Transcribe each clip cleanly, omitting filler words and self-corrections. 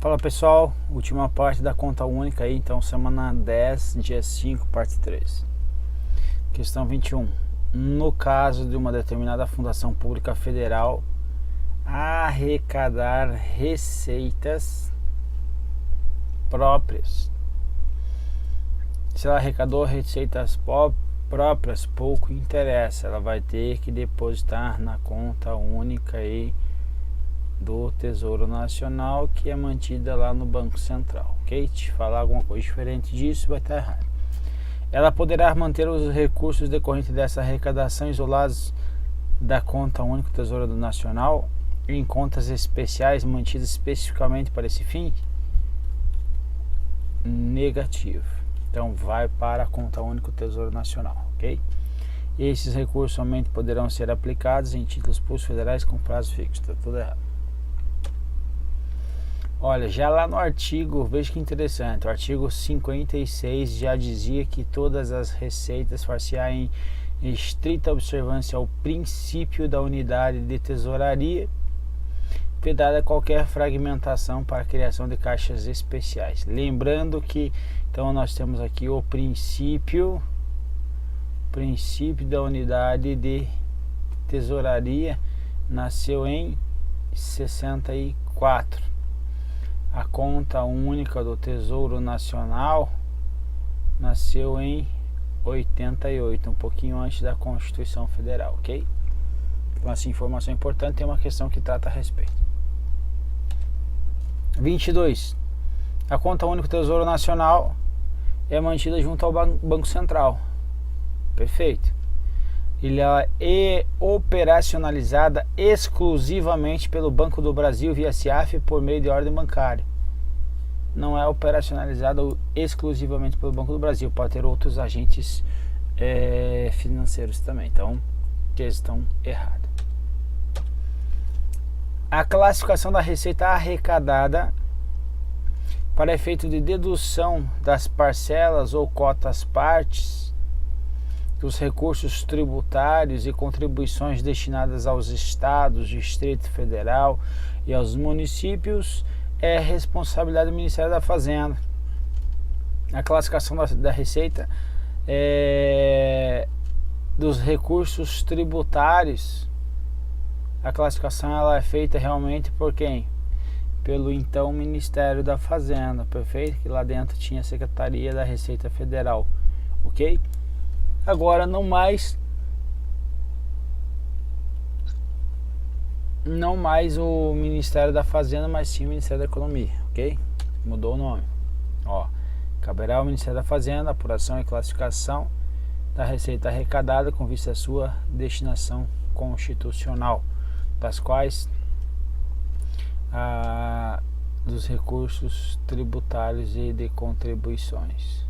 Fala pessoal, última parte da conta única aí, então semana 10, dia 5, parte 3. Questão 21. No caso de uma determinada fundação pública federal arrecadar receitas próprias, se ela arrecadou receitas próprias, pouco interessa, ela vai ter que depositar na conta única aí do Tesouro Nacional, que é mantida lá no Banco Central, ok? Te falar alguma coisa diferente disso vai estar errado. Ela poderá manter os recursos decorrentes dessa arrecadação isolados da conta única do Tesouro Nacional em contas especiais mantidas especificamente para esse fim? Negativo. Então vai para a conta única do Tesouro Nacional, ok? Esses recursos somente poderão ser aplicados em títulos públicos federais com prazo fixo. Está tudo errado. Olha, já lá no artigo, veja que interessante, o artigo 56 já dizia que todas as receitas far-se-á em estrita observância ao princípio da unidade de tesouraria, vedada qualquer fragmentação para a criação de caixas especiais. Lembrando que, então, nós temos aqui o princípio da unidade de tesouraria, nasceu em 64. A conta única do Tesouro Nacional nasceu em 88, um pouquinho antes da Constituição Federal, ok? Então, essa informação é importante, tem uma questão que trata a respeito. 22. A conta única do Tesouro Nacional é mantida junto ao Banco Central. Perfeito. Ela é operacionalizada exclusivamente pelo Banco do Brasil via SIAF por meio de ordem bancária. Não é operacionalizada exclusivamente pelo Banco do Brasil, pode ter outros agentes financeiros também. Então, questão errada. A classificação da receita arrecadada para efeito de dedução das parcelas ou cotas partes dos recursos tributários e contribuições destinadas aos estados, Distrito Federal e aos municípios é responsabilidade do Ministério da Fazenda. A classificação da receita dos recursos tributários, a classificação ela é feita realmente por quem? Pelo então Ministério da Fazenda, perfeito? Que lá dentro tinha a Secretaria da Receita Federal, ok? Agora não mais o Ministério da Fazenda, mas sim o Ministério da Economia, ok? Mudou o nome. Ó, caberá ao Ministério da Fazenda a apuração e classificação da receita arrecadada com vista à sua destinação constitucional, das quais dos recursos tributários e de contribuições,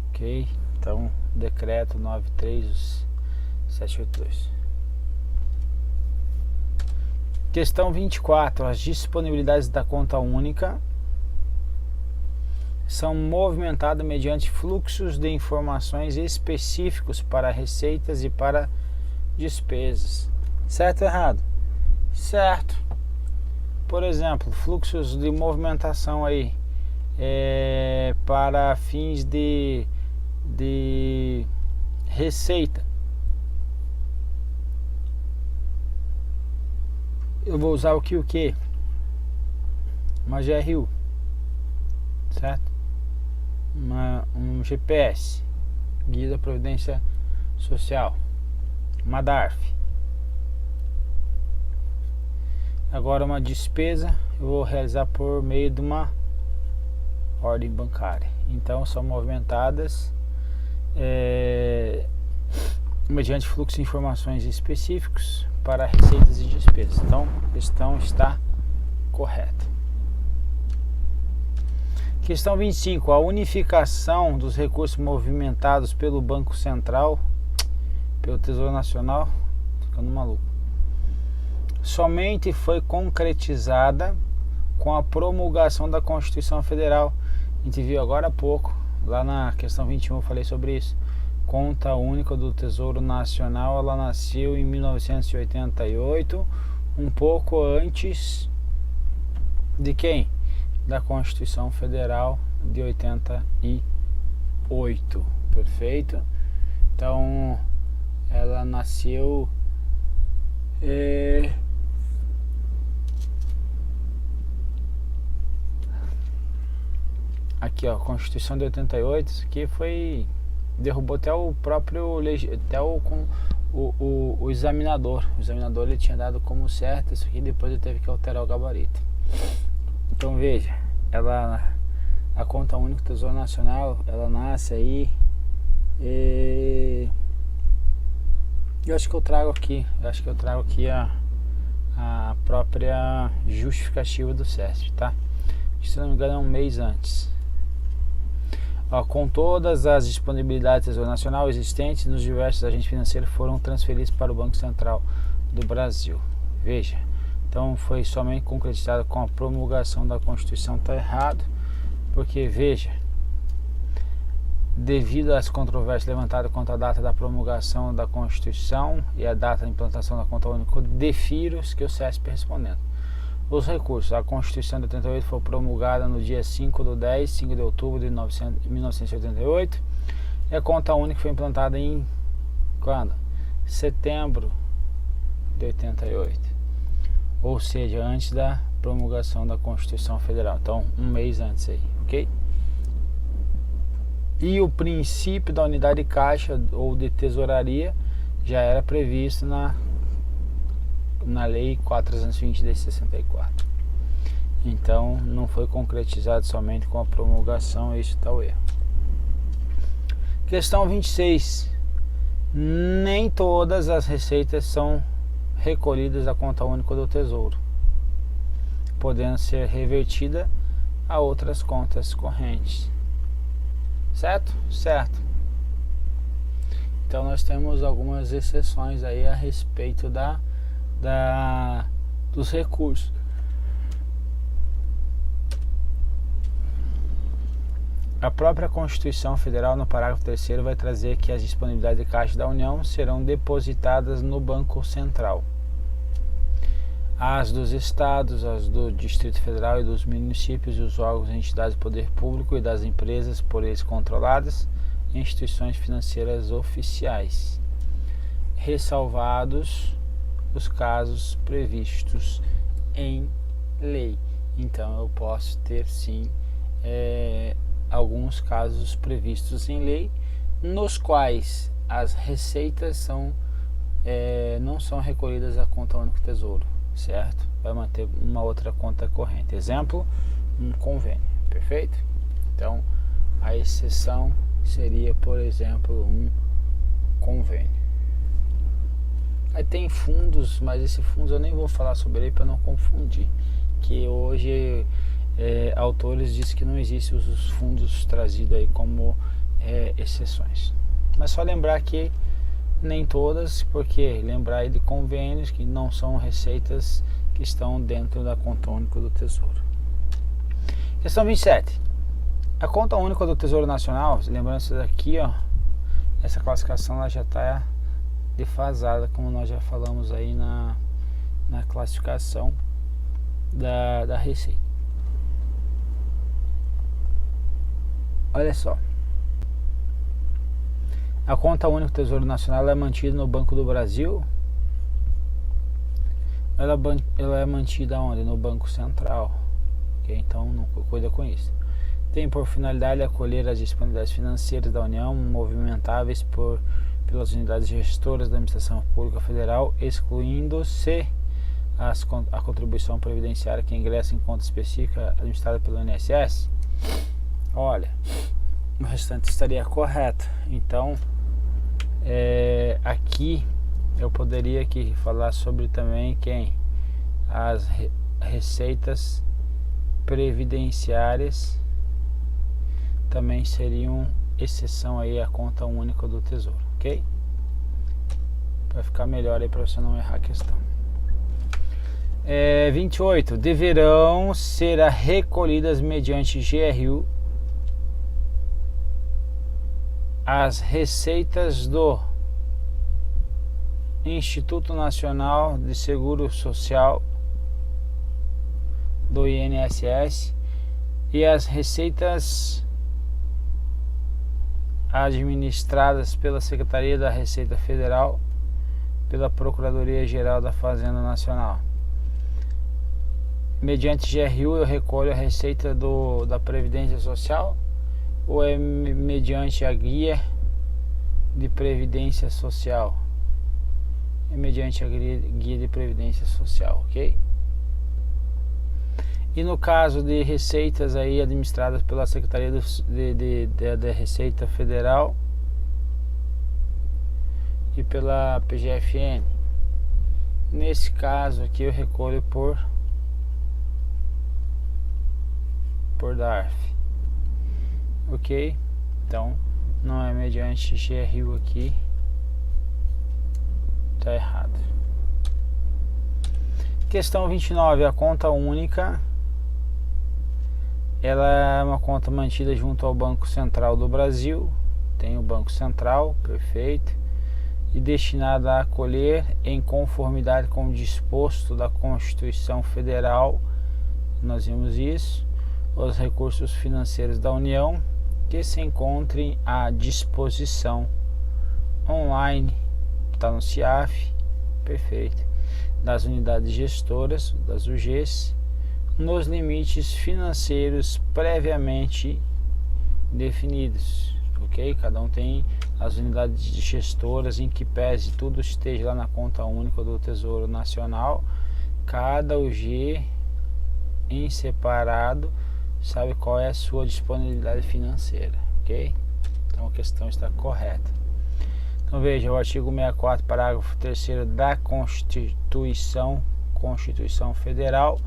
ok? Então, decreto 93782. Questão 24. As disponibilidades da conta única são movimentadas mediante fluxos de informações específicos para receitas e para despesas. Certo ou errado? Certo. Por exemplo, fluxos de movimentação aí para fins de receita. Eu vou usar o que? Uma GRU, certo? Um GPS, Guia da Previdência Social, uma DARF. Agora uma despesa eu vou realizar por meio de uma ordem bancária. Então são movimentadas mediante fluxo de informações específicos para receitas e despesas. Então, a questão está correta. Questão 25. A unificação dos recursos movimentados pelo Banco Central, pelo Tesouro Nacional, ficando maluco, somente foi concretizada com a promulgação da Constituição Federal. A gente viu agora há pouco, lá na questão 21 eu falei sobre isso. Conta única do Tesouro Nacional, ela nasceu em 1988, um pouco antes De quem? Da Constituição Federal de 88. Perfeito? Então, ela nasceu aqui, ó, Constituição de 88. Isso aqui foi... derrubou até o próprio... até o examinador. O examinador ele tinha dado como certo isso aqui, depois ele teve que alterar o gabarito. Então veja, a conta única do Tesouro Nacional, ela nasce aí eu acho que eu trago aqui a própria justificativa do CESP, tá? Se não me engano é um mês antes. Ó, com todas as disponibilidades do Tesouro Nacional existentes nos diversos agentes financeiros foram transferidos para o Banco Central do Brasil. Veja, então foi somente concretizado com a promulgação da Constituição. Está errado, porque veja, devido às controvérsias levantadas contra a data da promulgação da Constituição e a data da implantação da conta única, defiro que o CESP respondendo. Os recursos. A Constituição de 88 foi promulgada no dia 5 de outubro de 1988 e a conta única foi implantada em quando? Setembro de 88, ou seja, antes da promulgação da Constituição Federal. Então, um mês antes aí, ok? E o princípio da unidade de caixa ou de tesouraria já era previsto na Lei 420 de 64. Então não foi concretizado somente com a promulgação. Isso está o erro. Questão 26. Nem todas as receitas são recolhidas da conta única do Tesouro, podendo ser revertida a outras contas correntes. Certo? Certo. Então nós temos algumas exceções aí a respeito dos recursos. A própria Constituição Federal, no parágrafo 3º, vai trazer que as disponibilidades de caixa da União serão depositadas no Banco Central. As dos estados, as do Distrito Federal e dos municípios e os órgãos e entidades do poder público e das empresas por eles controladas e instituições financeiras oficiais, ressalvados os casos previstos em lei. Então eu posso ter sim alguns casos previstos em lei nos quais as receitas não são recolhidas à conta única do Tesouro, certo? Vai manter uma outra conta corrente. Exemplo, um convênio, perfeito? Então a exceção seria, por exemplo, um convênio. Aí tem fundos, mas esse fundos eu nem vou falar sobre ele para não confundir, que hoje autores dizem que não existem os fundos trazidos aí como exceções. Mas só lembrar que nem todas, porque lembrar aí de convênios que não são receitas que estão dentro da conta única do Tesouro. Questão 27. A conta única do Tesouro Nacional, lembrando isso daqui, ó, essa classificação ela já está defasada, como nós já falamos aí na classificação da receita. Olha só, a conta única do Tesouro Nacional é mantida no Banco do Brasil. Ela é mantida onde? No Banco Central, okay? Então não cuida com isso. Tem por finalidade acolher as disponibilidades financeiras da União movimentáveis pelas unidades gestoras da Administração Pública Federal, excluindo-se a contribuição previdenciária que ingressa em conta específica administrada pelo INSS. Olha, o restante estaria correto. Então, aqui eu poderia aqui falar sobre também as receitas previdenciárias também seriam exceção aí à conta única do Tesouro, ok? Para ficar melhor aí para você não errar a questão. 28. Deverão ser recolhidas mediante GRU as receitas do Instituto Nacional de Seguro Social do INSS e as receitas administradas pela Secretaria da Receita Federal, pela Procuradoria-Geral da Fazenda Nacional. Mediante GRU eu recolho a receita da Previdência Social ou é mediante a guia de Previdência Social? É mediante a guia de Previdência Social, ok? E no caso de receitas aí administradas pela Secretaria da Receita Federal e pela PGFN, nesse caso aqui eu recolho por DARF, ok? Então não é mediante GRU aqui, tá errado. Questão 29, a conta única, ela é uma conta mantida junto ao Banco Central do Brasil, tem o Banco Central, perfeito, e destinada a acolher, em conformidade com o disposto da Constituição Federal, nós vimos isso, os recursos financeiros da União que se encontrem à disposição online, está no CIAF, perfeito, das unidades gestoras, das UGs, nos limites financeiros previamente definidos, ok? Cada um tem as unidades gestoras em que pese tudo esteja lá na conta única do Tesouro Nacional, cada UG em separado sabe qual é a sua disponibilidade financeira, ok? Então a questão está correta. Então veja, o artigo 64, parágrafo 3º da Constituição Federal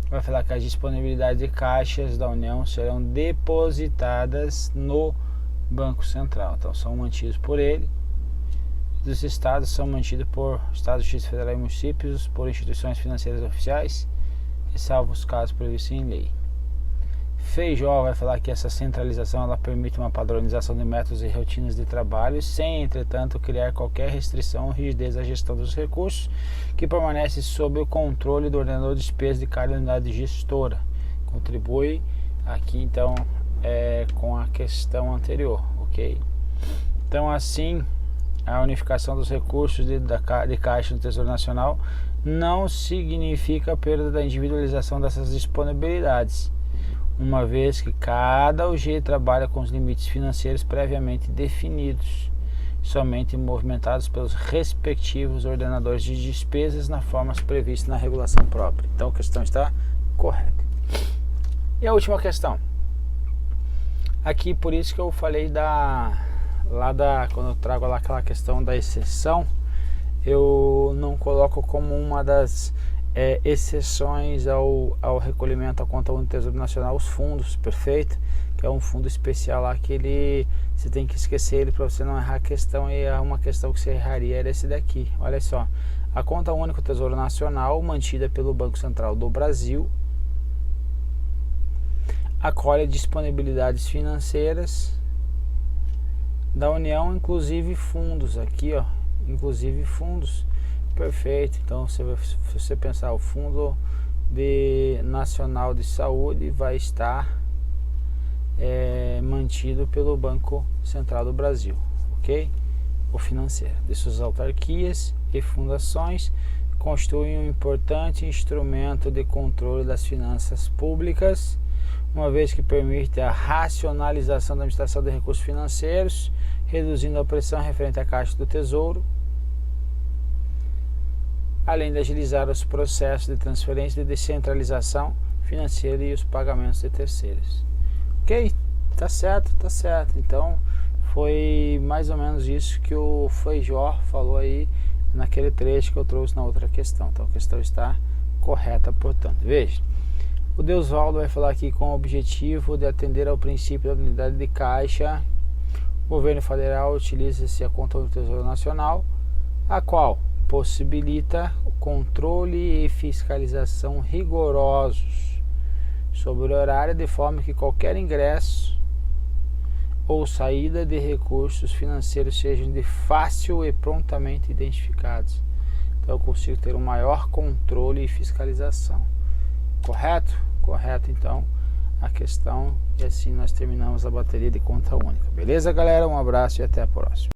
vai falar que as disponibilidades de caixas da União serão depositadas no Banco Central, então são mantidos por ele. Os estados são mantidos por Estados, Distrito Federal e municípios, por instituições financeiras oficiais, e salvo os casos previstos em lei. Feijó vai falar que essa centralização ela permite uma padronização de métodos e rotinas de trabalho, sem, entretanto, criar qualquer restrição ou rigidez à gestão dos recursos, que permanece sob o controle do ordenador de despesas de cada unidade gestora. Contribui aqui, então, com a questão anterior, ok? Então, assim, a unificação dos recursos de caixa do Tesouro Nacional não significa a perda da individualização dessas disponibilidades, uma vez que cada UG trabalha com os limites financeiros previamente definidos, somente movimentados pelos respectivos ordenadores de despesas na forma prevista na regulação própria. Então a questão está correta. E a última questão. Aqui por isso que eu falei quando eu trago lá aquela questão da exceção, eu não coloco como uma das exceções ao recolhimento à conta única do Tesouro Nacional os fundos, perfeito? Que é um fundo especial lá que você tem que esquecer ele para você não errar a questão, e uma questão que você erraria era esse daqui. Olha só, a conta única do Tesouro Nacional, mantida pelo Banco Central do Brasil, acolhe disponibilidades financeiras da União, inclusive fundos, aqui ó, inclusive fundos. Perfeito, então se você pensar, o Fundo Nacional de Saúde vai estar mantido pelo Banco Central do Brasil, ok? O financeiro de suas autarquias e fundações constituem um importante instrumento de controle das finanças públicas, uma vez que permite a racionalização da administração de recursos financeiros, reduzindo a pressão referente à Caixa do Tesouro, além de agilizar os processos de transferência e descentralização financeira e os pagamentos de terceiros. Ok? Tá certo, tá certo. Então, foi mais ou menos isso que o Feijó falou aí naquele trecho que eu trouxe na outra questão. Então, a questão está correta, portanto. Veja, o Deusvaldo vai falar aqui com o objetivo de atender ao princípio da unidade de caixa, o governo federal utiliza-se a conta do Tesouro Nacional, a qual possibilita o controle e fiscalização rigorosos sobre o horário, de forma que qualquer ingresso ou saída de recursos financeiros sejam de fácil e prontamente identificados. Então eu consigo ter um maior controle e fiscalização. Correto? Correto, então, a questão. E assim nós terminamos a bateria de conta única. Beleza, galera? Um abraço e até a próxima.